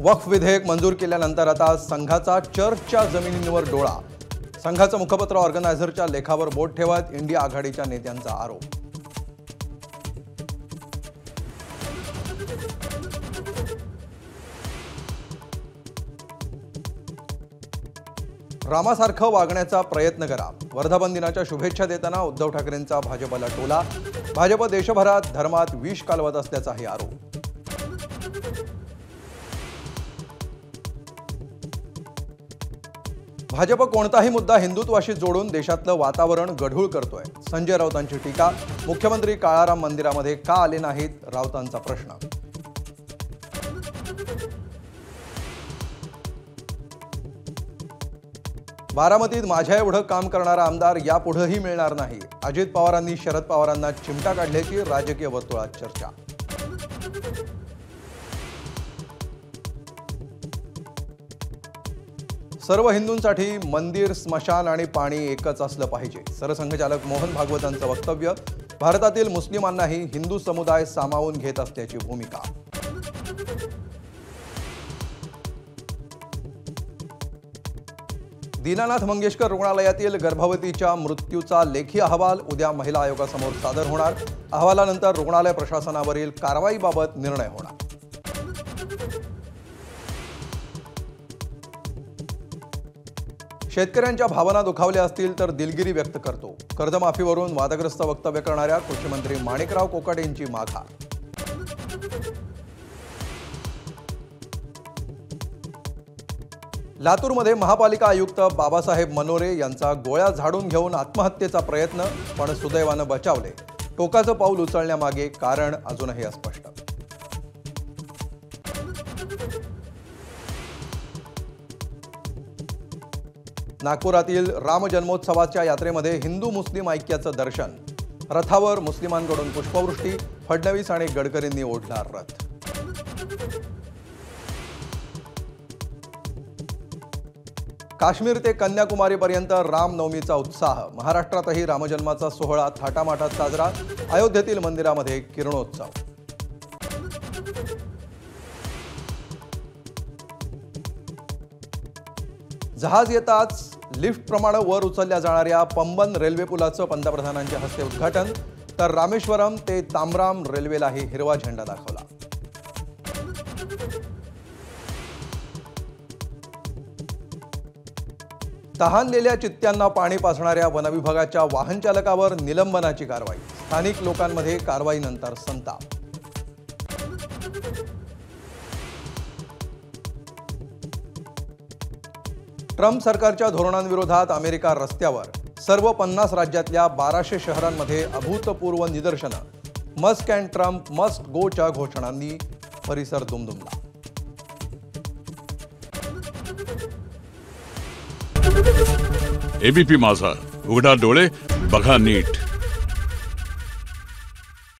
वक्फ विधेयक मंजूर केल्यानंतर आता संघाचा चर्चच्या जमिनींवर डोळा। संघाचं मुखपत्र ऑर्गनायझरच्या लेखावर बोट ठेवत इंडिया आघाडीच्या नेत्यांचा आरोप। रामासारखं वागण्याचा प्रयत्न करा। वर्धापन दिनाच्या शुभेच्छा देताना उद्धव ठाकरेंचा भाजपला टोला। भाजप देशभरात धर्मात विष कालवत असल्याचाही आरोप। भाजप कोणताही मुद्दा हिंदुत्वाशी जोडून देशातलं वातावरण गढूळ करतोय। संजय राऊतांची टीका। मुख्यमंत्री काळाराम मंदिरामध्ये का आले नाहीत, राऊतांचा प्रश्न। बारामतीत माझ्या एवढं काम करणारा आमदार यापुढेही मिळणार नाही। अजित पवारांनी शरद पवारांना चिमटा काढल्याची राजकीय वर्तुळात चर्चा। सर्व हिंदूंसाठी मंदिर, स्मशान आणि पाणी एकच असलं पाहिजे। सरसंघचालक मोहन भागवतांचं वक्तव्य। भारतातील मुस्लिमांनाही हिंदू समुदाय सामावून घेत असल्याची भूमिका। दीनानाथ मंगेशकर रुग्णालयातील गर्भवतीच्या मृत्यूचा लेखी अहवाल उद्या महिला आयोगासमोर सादर होणार। अहवालानंतर रुग्णालय प्रशासनावरील कारवाईबाबत निर्णय होणार। शेतकऱ्यांच्या भावना दुखावल्या असतील तर दिलगिरी व्यक्त करतो। कर्जमाफीवरून वादग्रस्त वक्तव्य करणाऱ्या कृषी मंत्री माणिकराव कोकाटे यांची माघार। लातूरमध्ये महापालिका आयुक्त बाबासाहेब मनोरे यांचा गोळ्या झाडून घेऊन आत्महत्येचा प्रयत्न, पण सुदैवाने बचावले। टोकाचं पाऊल उचलण्यामागे कारण अजूनही अस्पष्ट। नागपुरातील राम जन्मोत्सवाच्या यात्रेमध्ये हिंदू मुस्लिम ऐक्याचं दर्शन। रथावर मुस्लिमांकडून पुष्पवृष्टी। फडणवीस आणि गडकरींनी ओढला रथ। काश्मीर ते कन्याकुमारीपर्यंत रामनवमीचा उत्साह। महाराष्ट्रातही रामजन्माचा सोहळा थाटामाटात साजरा। अयोध्येतील मंदिरामध्ये किरणोत्सव। जहाज येताच लिफ्टप्रमाणे वर उचलल्या जाणाऱ्या पंबन रेल्वे पुलाचं पंतप्रधानांच्या हस्ते उद्घाटन। तर रामेश्वरम ते तामराम रेल्वेलाही हिरवा झेंडा दाखवला। तहानलेल्या चित्त्यांना पाणी पाजणाऱ्या वनविभागाच्या वाहन चालकावर निलंबनाची कारवाई। स्थानिक लोकांमध्ये कारवाईनंतर संताप। ट्रम्प सरकारच्या धोरणांविरोधात अमेरिका रस्त्यावर। सर्व 50 राज्यातल्या 1200 शहरांमध्ये अभूतपूर्व निदर्शनं। मस्क अँड ट्रम्प मस्ट गोच्या घोषणांनी परिसर दुमदुमला। एबीपी माझा, उघडा डोळे बघा नीट।